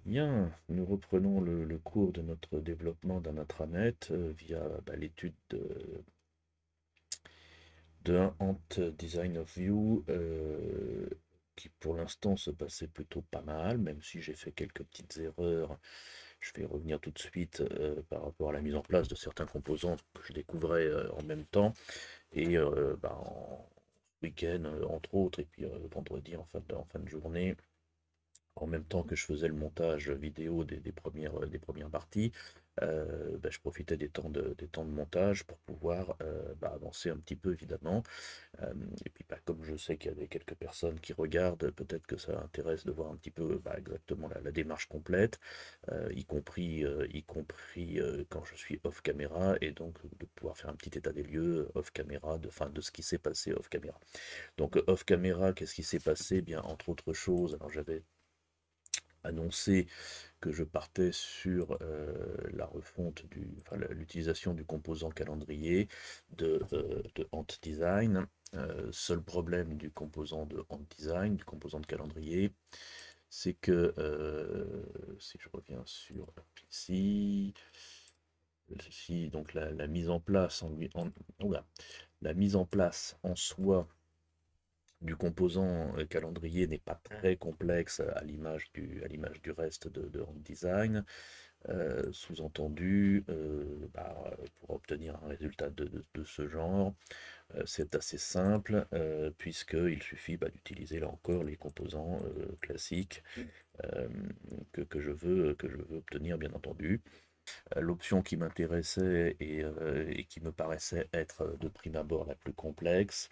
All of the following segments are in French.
Bien, nous reprenons le cours de notre développement d'un intranet via l'étude d'un Ant Design of View qui pour l'instant se passait plutôt pas mal, même si j'ai fait quelques petites erreurs. Je vais revenir tout de suite par rapport à la mise en place de certains composants que je découvrais en même temps et en week-end entre autres, et puis vendredi en fin de journée en même temps que je faisais le montage vidéo des premières parties, je profitais des temps de montage pour pouvoir avancer un petit peu évidemment. Et puis comme je sais qu'il y a quelques personnes qui regardent, peut-être que ça intéresse de voir un petit peu exactement la démarche complète, y compris quand je suis off caméra, et donc de pouvoir faire un petit état des lieux off caméra, de ce qui s'est passé off caméra. Donc off caméra, qu'est-ce qui s'est passé? Bien, entre autres choses, alors j'avais annoncé que je partais sur la refonte l'utilisation du composant calendrier de Ant Design. Seul problème du composant de Ant Design, du composant de calendrier, c'est que si je reviens sur ici, donc la mise en place oula, la mise en place en soi du composant calendrier n'est pas très complexe à l'image du reste de Rand Design. Sous-entendu, pour obtenir un résultat de ce genre, c'est assez simple, puisqu'il suffit d'utiliser là encore les composants classiques euh, que je veux obtenir, bien entendu. L'option qui m'intéressait et qui me paraissait être de prime abord la plus complexe,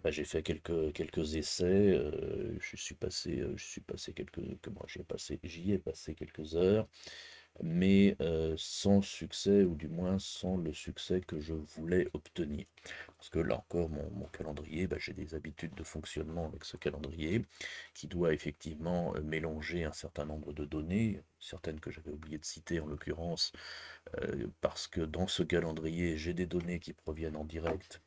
j'ai fait quelques essais, je suis passé j'y ai passé quelques heures, mais sans succès, ou du moins sans le succès que je voulais obtenir. Parce que là encore, mon calendrier, j'ai des habitudes de fonctionnement avec ce calendrier, qui doit effectivement mélanger un certain nombre de données, certaines que j'avais oublié de citer en l'occurrence, parce que dans ce calendrier, j'ai des données qui proviennent en direct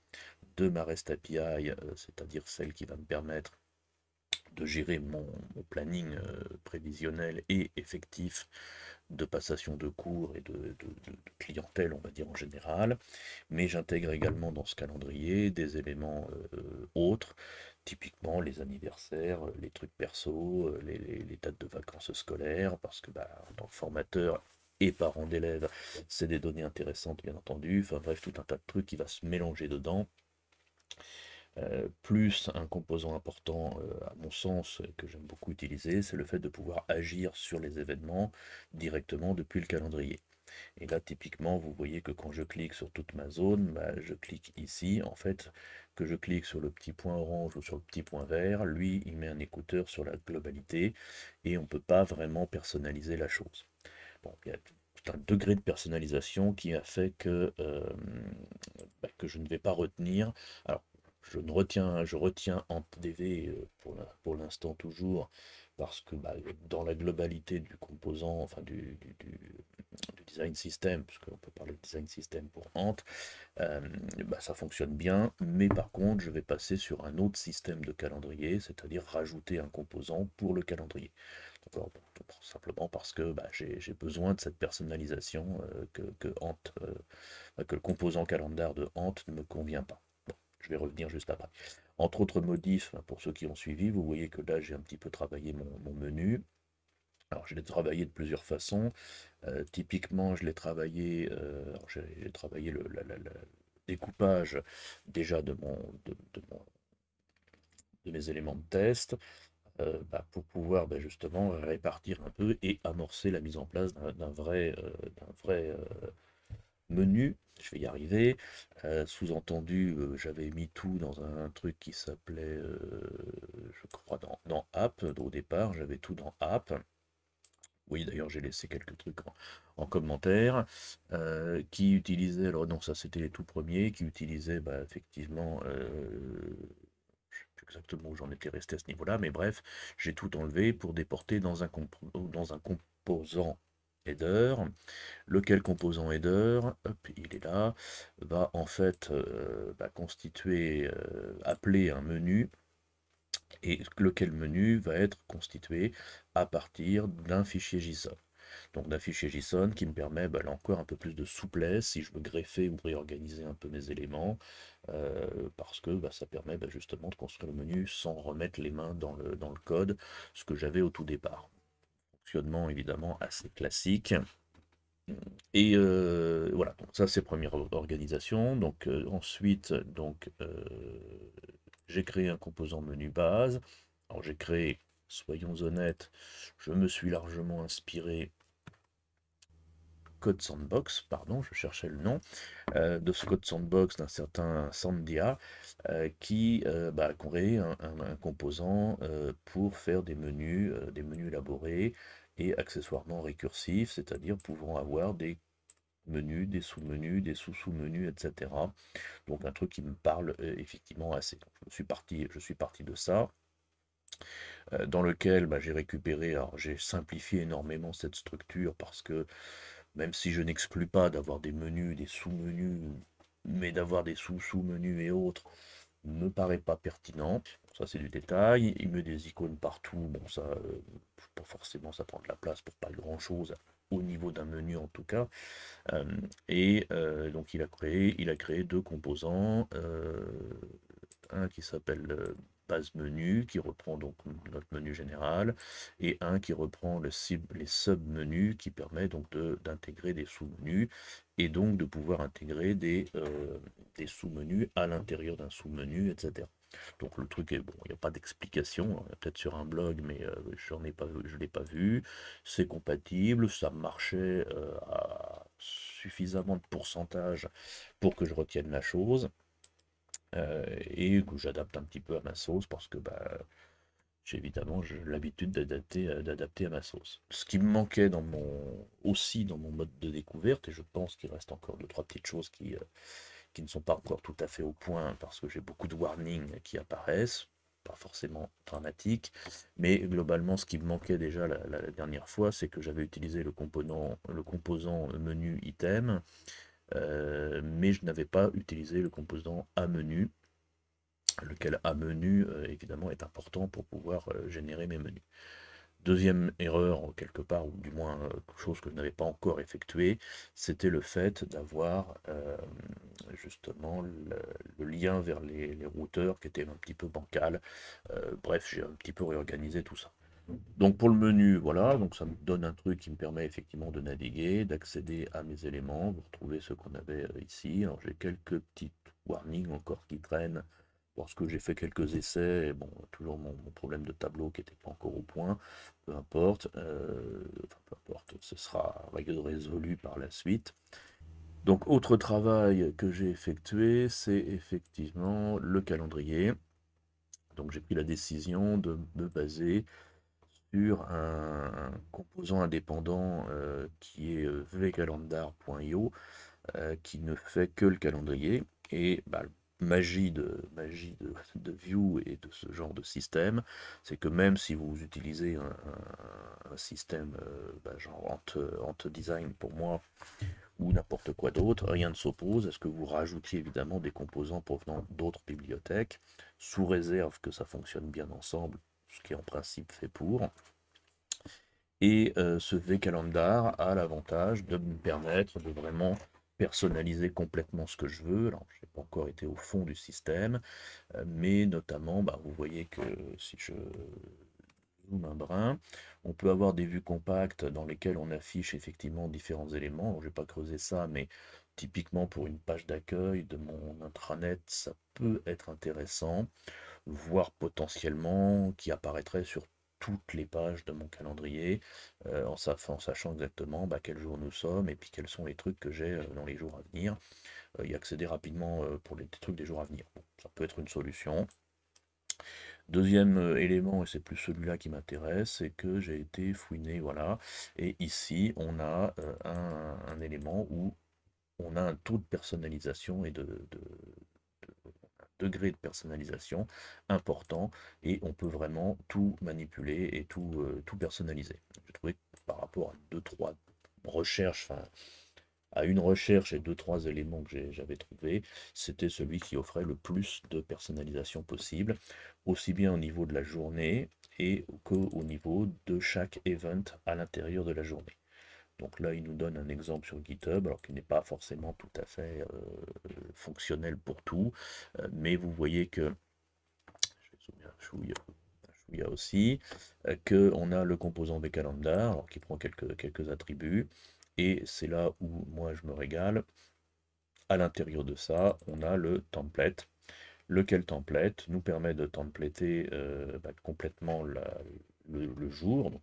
de ma REST API, c'est-à-dire celle qui va me permettre de gérer mon planning prévisionnel et effectif de passation de cours et de clientèle, on va dire en général. Mais j'intègre également dans ce calendrier des éléments autres, typiquement les anniversaires, les trucs perso, les dates de vacances scolaires, parce que en tant que formateur et parent d'élèves, c'est des données intéressantes, bien entendu. Enfin bref, tout un tas de trucs qui va se mélanger dedans. Plus un composant important, à mon sens, que j'aime beaucoup utiliser, c'est le fait de pouvoir agir sur les événements directement depuis le calendrier. Et là, typiquement, vous voyez que quand je clique sur toute ma zone, je clique ici, en fait, que je clique sur le petit point orange ou sur le petit point vert, lui, il met un écouteur sur la globalité, et on ne peut pas vraiment personnaliser la chose. Bon, il y a tout un degré de personnalisation qui a fait que je ne vais pas retenir. Alors, je retiens AmpDV pour l'instant toujours, parce que dans la globalité du composant, enfin du design system, puisqu'on peut parler de design system pour Ant, euh, ça fonctionne bien, mais par contre, je vais passer sur un autre système de calendrier, c'est-à-dire rajouter un composant pour le calendrier. D'accord, bon, tout simplement parce que j'ai besoin de cette personnalisation que le composant calendar de Ant ne me convient pas. Bon, je vais revenir juste après. Entre autres modifs, pour ceux qui ont suivi, vous voyez que là j'ai un petit peu travaillé mon menu. Alors je l'ai travaillé de plusieurs façons. Typiquement, je l'ai travaillé, alors, j'ai travaillé le découpage déjà de mes éléments de test, pour pouvoir justement répartir un peu et amorcer la mise en place d'un vrai menu. Je vais y arriver. Sous-entendu, j'avais mis tout dans un truc qui s'appelait, je crois, dans App. Au départ, j'avais tout dans App. Oui, d'ailleurs, j'ai laissé quelques trucs en commentaire, qui utilisaient, alors non, ça c'était les tout premiers, qui utilisaient effectivement, je sais plus exactement où j'en étais resté à ce niveau-là, mais bref, j'ai tout enlevé pour déporter dans un composant header, lequel composant header, hop, il est là, va en fait constituer, appeler un menu et lequel menu va être constitué à partir d'un fichier JSON. Donc d'un fichier JSON qui me permet là encore un peu plus de souplesse si je veux greffer ou réorganiser un peu mes éléments, parce que ça permet justement de construire le menu sans remettre les mains dans le code, ce que j'avais au tout départ. Fonctionnement évidemment assez classique. Et voilà, donc ça c'est première organisation. Donc ensuite, j'ai créé un composant menu base. Alors j'ai créé, soyons honnêtes, je me suis largement inspiré Code Sandbox, pardon, je cherchais le nom, de ce Code Sandbox d'un certain Sandia, qui a créé un composant pour faire des menus élaborés et accessoirement récursifs, c'est-à-dire pouvant avoir des menus, des sous-menus, des sous-sous-menus, etc. Donc un truc qui me parle effectivement assez. Donc, je suis parti de ça, dans lequel j'ai récupéré, alors j'ai simplifié énormément cette structure parce que même si je n'exclus pas d'avoir des menus, des sous-menus, mais d'avoir des sous-sous-menus et autres, me paraît pas pertinent. Ça c'est du détail. Il met des icônes partout. Bon ça, pas forcément ça prend de la place pour pas grand chose au niveau d'un menu en tout cas. Donc il a créé deux composants, un qui s'appelle base menu, qui reprend donc notre menu général, et un qui reprend les sub-menus, qui permet donc d'intégrer des sous-menus, et donc de pouvoir intégrer des sous-menus à l'intérieur d'un sous-menu, etc. Donc le truc est bon, il n'y a pas d'explication, peut-être sur un blog, mais je ne l'ai pas vu. C'est compatible, ça marchait à suffisamment de pourcentage pour que je retienne la chose, et que j'adapte un petit peu à ma sauce parce que j'ai évidemment l'habitude d'adapter à ma sauce. Ce qui me manquait aussi dans mon mode de découverte, et je pense qu'il reste encore deux, trois petites choses qui ne sont pas encore tout à fait au point parce que j'ai beaucoup de warnings qui apparaissent, pas forcément dramatiques, mais globalement ce qui me manquait déjà la dernière fois, c'est que j'avais utilisé le composant menu item, mais je n'avais pas utilisé le composant à menu, lequel à menu évidemment est important pour pouvoir générer mes menus. Deuxième erreur, quelque part, ou du moins chose que je n'avais pas encore effectuée, c'était le fait d'avoir justement le lien vers les routeurs qui était un petit peu bancal. Bref, j'ai un petit peu réorganisé tout ça. Donc pour le menu, voilà, donc ça me donne un truc qui me permet effectivement de naviguer, d'accéder à mes éléments. Vous retrouvez ce qu'on avait ici. Alors j'ai quelques petites warnings encore qui traînent parce que j'ai fait quelques essais, et bon, toujours mon problème de tableau qui n'était pas encore au point, peu importe, peu importe, ce sera résolu par la suite. Donc autre travail que j'ai effectué, c'est effectivement le calendrier. Donc j'ai pris la décision de me baser sur un composant indépendant qui est vcalendar.io, qui ne fait que le calendrier. Et de Vue et de ce genre de système, c'est que même si vous utilisez un système genre Ant Design pour moi, ou n'importe quoi d'autre, rien ne s'oppose à ce que vous rajoutiez évidemment des composants provenant d'autres bibliothèques, sous réserve que ça fonctionne bien ensemble, ce qui est en principe fait pour. Et ce vCalendar a l'avantage de me permettre de vraiment personnaliser complètement ce que je veux. Alors, je n'ai pas encore été au fond du système, mais notamment, vous voyez que si je zoome un brin, on peut avoir des vues compactes dans lesquelles on affiche effectivement différents éléments. Alors, je ne vais pas creuser ça, mais typiquement pour une page d'accueil de mon intranet, ça peut être intéressant, voire potentiellement qui apparaîtrait sur toutes les pages de mon calendrier, en sachant exactement quel jour nous sommes et puis quels sont les trucs que j'ai dans les jours à venir, y accéder rapidement pour les trucs des jours à venir. Bon, ça peut être une solution. Deuxième élément, et c'est plus celui-là qui m'intéresse, c'est que j'ai été fouiné, voilà, et ici on a un élément où on a un taux de personnalisation et degré de personnalisation important, et on peut vraiment tout manipuler et tout personnaliser. J'ai trouvé que par rapport à deux, trois recherches, enfin, à une recherche et deux, trois éléments que j'avais trouvés, c'était celui qui offrait le plus de personnalisation possible, aussi bien au niveau de la journée et qu'au niveau de chaque event à l'intérieur de la journée. Donc là, il nous donne un exemple sur GitHub, alors qui n'est pas forcément tout à fait fonctionnel pour tout, mais vous voyez que, je vais zoomer un chouïa aussi, qu'on a le composant des calendars, alors qui prend quelques attributs, et c'est là où moi je me régale. À l'intérieur de ça, on a le template, lequel template nous permet de templater complètement le jour, donc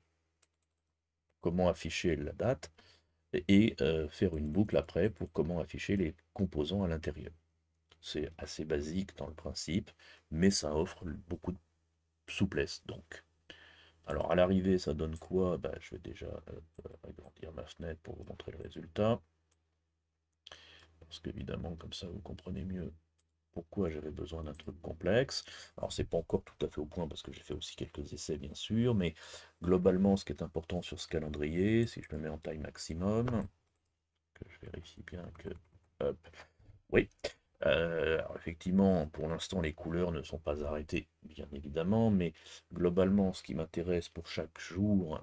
comment afficher la date, et faire une boucle après pour comment afficher les composants à l'intérieur. C'est assez basique dans le principe, mais ça offre beaucoup de souplesse donc. Alors à l'arrivée, ça donne quoi? Bah, je vais déjà agrandir ma fenêtre pour vous montrer le résultat. Parce qu'évidemment, comme ça, vous comprenez mieux pourquoi j'avais besoin d'un truc complexe. Alors c'est pas encore tout à fait au point parce que j'ai fait aussi quelques essais bien sûr, mais globalement ce qui est important sur ce calendrier, si je me mets en taille maximum, que je vérifie bien que... Hop, oui. Alors effectivement, pour l'instant, les couleurs ne sont pas arrêtées, bien évidemment, mais globalement, ce qui m'intéresse pour chaque jour,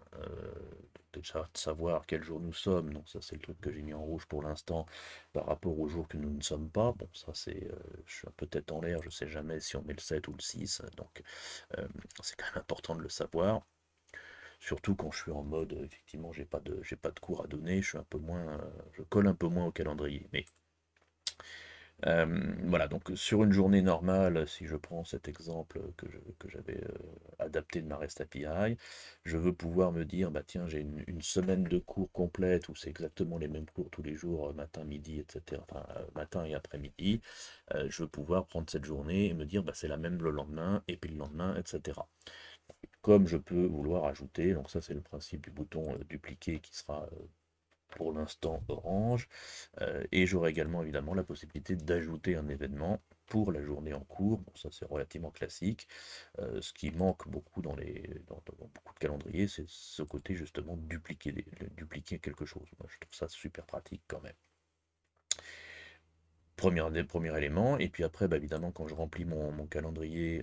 déjà de savoir quel jour nous sommes, donc ça c'est le truc que j'ai mis en rouge pour l'instant, par rapport au jour que nous ne sommes pas, bon ça c'est, je suis un peu tête en l'air, je sais jamais si on met le 7 ou le 6, donc c'est quand même important de le savoir. Surtout quand je suis en mode, effectivement, j'ai pas de cours à donner, je suis un peu moins, je colle un peu moins au calendrier. Mais voilà, donc sur une journée normale, si je prends cet exemple que j'avais adapté de ma REST API, je veux pouvoir me dire, bah tiens, j'ai une semaine de cours complète où c'est exactement les mêmes cours tous les jours, matin, midi, etc. Enfin, matin et après-midi. Je veux pouvoir prendre cette journée et me dire, bah c'est la même le lendemain, et puis le lendemain, etc. Comme je peux vouloir ajouter, donc ça c'est le principe du bouton dupliquer qui sera pour l'instant orange. Et j'aurai également évidemment la possibilité d'ajouter un événement pour la journée en cours. Bon, ça c'est relativement classique. Ce qui manque beaucoup dans beaucoup de calendriers, c'est ce côté justement de dupliquer quelque chose. Moi, je trouve ça super pratique quand même. Premier élément, et puis après, bah, évidemment, quand je remplis mon calendrier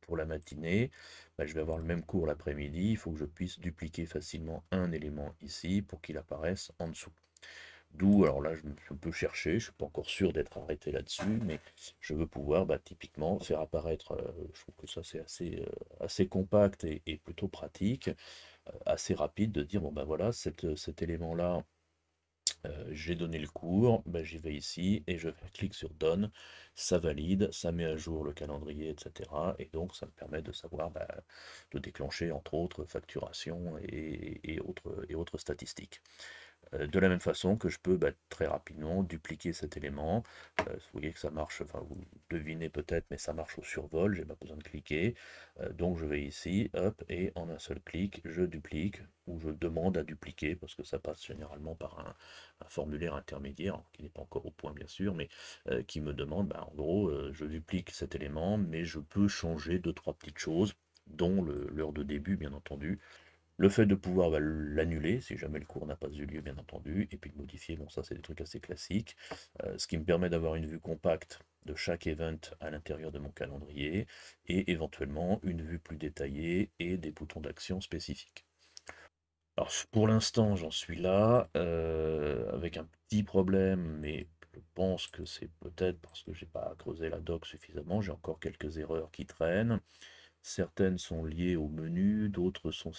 pour la matinée, bah, je vais avoir le même cours l'après-midi. Il faut que je puisse dupliquer facilement un élément ici pour qu'il apparaisse en dessous. D'où, alors là, je peux chercher, je ne suis pas encore sûr d'être arrêté là-dessus, mais je veux pouvoir bah, typiquement faire apparaître, je trouve que ça c'est assez compact et plutôt pratique, assez rapide de dire, bon ben voilà, cet élément-là, j'ai donné le cours, bah, j'y vais ici et je clique sur Done, ça valide, ça met à jour le calendrier, etc. Et donc ça me permet de savoir, bah, de déclencher entre autres facturation et autres statistiques. De la même façon que je peux bah, très rapidement dupliquer cet élément. Vous voyez que ça marche, enfin vous devinez peut-être, mais ça marche au survol, j'ai pas besoin de cliquer. Donc je vais ici, hop, et en un seul clic, je duplique, ou je demande à dupliquer, parce que ça passe généralement par un formulaire intermédiaire, qui n'est pas encore au point bien sûr, mais qui me demande, bah, en gros, je duplique cet élément, mais je peux changer deux, trois petites choses, dont l'heure de début bien entendu, le fait de pouvoir bah, l'annuler si jamais le cours n'a pas eu lieu, bien entendu, et puis de modifier, bon ça c'est des trucs assez classiques, ce qui me permet d'avoir une vue compacte de chaque event à l'intérieur de mon calendrier, et éventuellement une vue plus détaillée et des boutons d'action spécifiques. Alors pour l'instant j'en suis là, avec un petit problème, mais je pense que c'est peut-être parce que j'ai pas creusé la doc suffisamment, j'ai encore quelques erreurs qui traînent. Certaines sont liées au menu, d'autres sont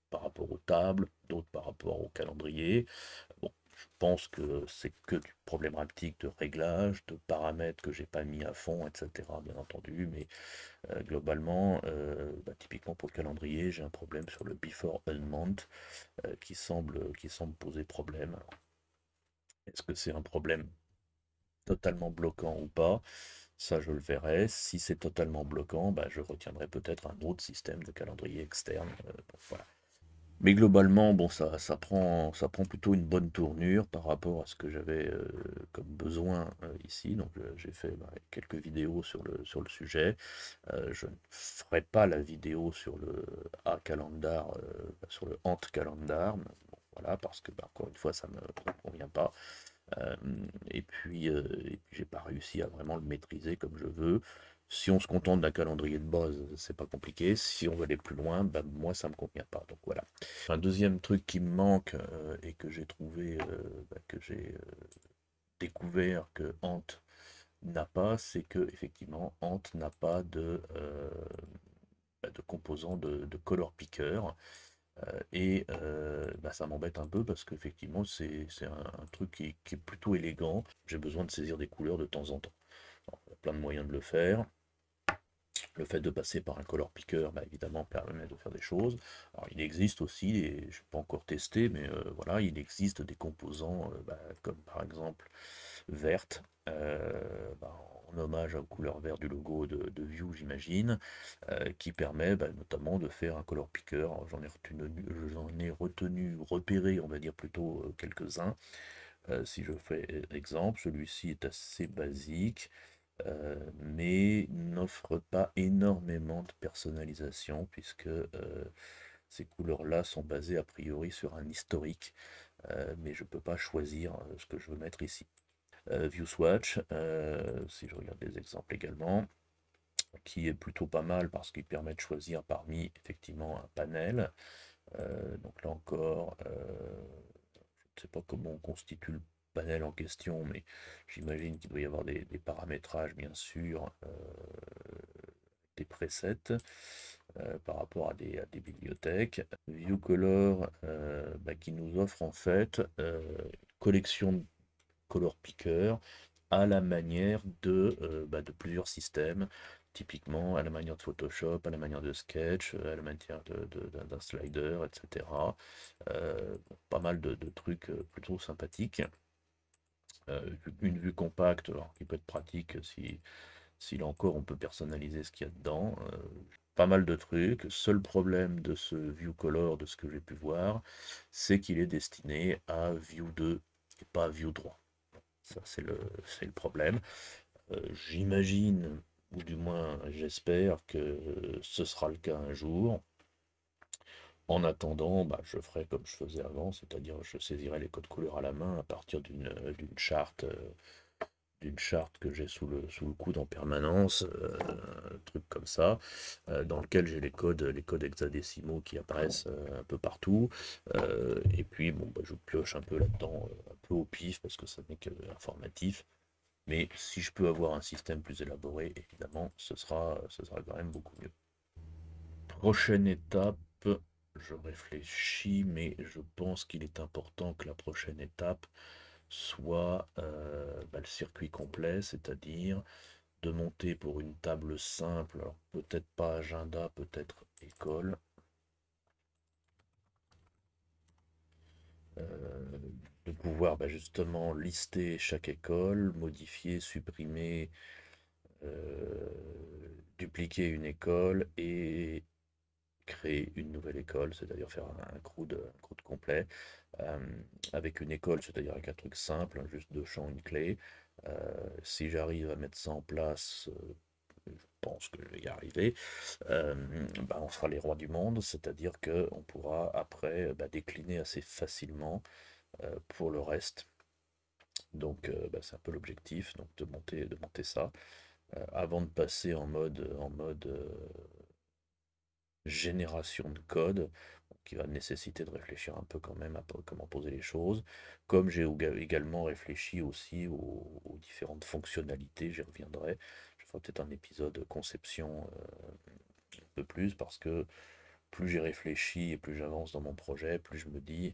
par rapport aux tables, d'autres par rapport au calendrier. Bon, je pense que c'est que du problématique de réglage, de paramètres que j'ai pas mis à fond, etc. Bien entendu, mais globalement, bah, typiquement pour le calendrier, j'ai un problème sur le before unmount qui semble poser problème. Alors, est-ce que c'est un problème totalement bloquant ou pas? Ça, je le verrai. Si c'est totalement bloquant, bah, je retiendrai peut-être un autre système de calendrier externe. Bon, voilà. Mais globalement, bon, ça prend plutôt une bonne tournure par rapport à ce que j'avais comme besoin ici. Donc, j'ai fait bah, quelques vidéos sur le sujet. Je ne ferai pas la vidéo sur le A calendar, sur le Ant calendar. Bon, voilà, parce que, bah, encore une fois, ça me convient pas. Euh, et puis j'ai pas réussi à vraiment le maîtriser comme je veux. Si on se contente d'un calendrier de base, c'est pas compliqué. Si on veut aller plus loin, bah, moi ça me convient pas. Donc voilà. Un deuxième truc qui me manque et que j'ai trouvé, que j'ai découvert que Ant n'a pas, c'est que effectivement Ant n'a pas de composant de color picker. Ça m'embête un peu parce qu'effectivement, c'est un truc qui est plutôt élégant. J'ai besoin de saisir des couleurs de temps en temps. Alors, il y a plein de moyens de le faire. Le fait de passer par un color picker, bah, évidemment, permet de faire des choses. Alors, il existe aussi, et je n'ai pas encore testé, mais voilà, il existe des composants, comme par exemple verte, en hommage aux couleurs vert du logo de Vue, j'imagine, qui permet notamment de faire un color picker. Alors, j'en ai retenu, repéré, on va dire plutôt quelques-uns. Si je fais exemple, celui-ci est assez basique, mais n'offre pas énormément de personnalisation puisque ces couleurs-là sont basées a priori sur un historique, mais je ne peux pas choisir ce que je veux mettre ici. View Swatch, si je regarde des exemples également, qui est plutôt pas mal parce qu'il permet de choisir parmi effectivement un panel. Donc là encore, je ne sais pas comment on constitue le panel en question, mais j'imagine qu'il doit y avoir des paramétrages bien sûr, des presets par rapport à des bibliothèques. View Color qui nous offre en fait une collection de color picker à la manière de plusieurs systèmes, typiquement à la manière de Photoshop, à la manière de Sketch, à la manière d'un slider, etc. Pas mal de trucs plutôt sympathiques. Une vue compacte, alors, qui peut être pratique si là encore on peut personnaliser ce qu'il y a dedans. Pas mal de trucs. Seul problème de ce View Color, de ce que j'ai pu voir, c'est qu'il est destiné à View 2 et pas à View 3. Ça, c'est le problème. J'imagine, ou du moins j'espère que ce sera le cas un jour. En attendant, je ferai comme je faisais avant, c'est-à-dire je saisirai les codes couleurs à la main à partir d'une charte que j'ai sous le coude en permanence, un truc comme ça, dans lequel j'ai les codes hexadécimaux qui apparaissent un peu partout. Et puis bon, je pioche un peu là-dedans, un peu au pif, parce que ça n'est que informatif. Mais si je peux avoir un système plus élaboré, évidemment, ce sera quand même beaucoup mieux. Prochaine étape, je réfléchis, mais je pense qu'il est important que la prochaine étape soit le circuit complet, c'est-à-dire de monter pour une table simple, alors peut-être pas agenda, peut-être école, de pouvoir justement lister chaque école, modifier, supprimer, dupliquer une école et créer une nouvelle école, c'est-à-dire faire un CRUD complet, euh, avec une école, c'est-à-dire avec un truc simple, juste deux champs, une clé. Si j'arrive à mettre ça en place, je pense que je vais y arriver, on sera les rois du monde, c'est-à-dire qu'on pourra après décliner assez facilement pour le reste. Donc c'est un peu l'objectif, donc de monter ça, avant de passer en mode génération de code, qui va nécessiter de réfléchir un peu quand même à comment poser les choses. Comme j'ai également réfléchi aussi aux différentes fonctionnalités, j'y reviendrai. Je ferai peut-être un épisode conception un peu plus, parce que plus j'ai réfléchi et plus j'avance dans mon projet, plus je me dis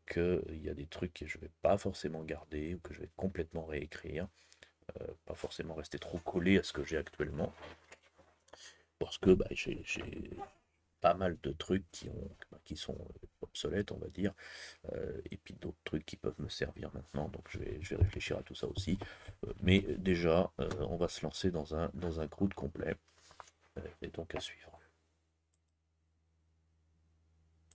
qu'il y a des trucs que je ne vais pas forcément garder ou que je vais complètement réécrire, pas forcément rester trop collé à ce que j'ai actuellement, parce que j'ai pas mal de trucs qui sont obsolètes, on va dire, et puis d'autres trucs qui peuvent me servir maintenant, donc je vais réfléchir à tout ça aussi. Mais déjà, on va se lancer dans un CRUD complet, et donc à suivre.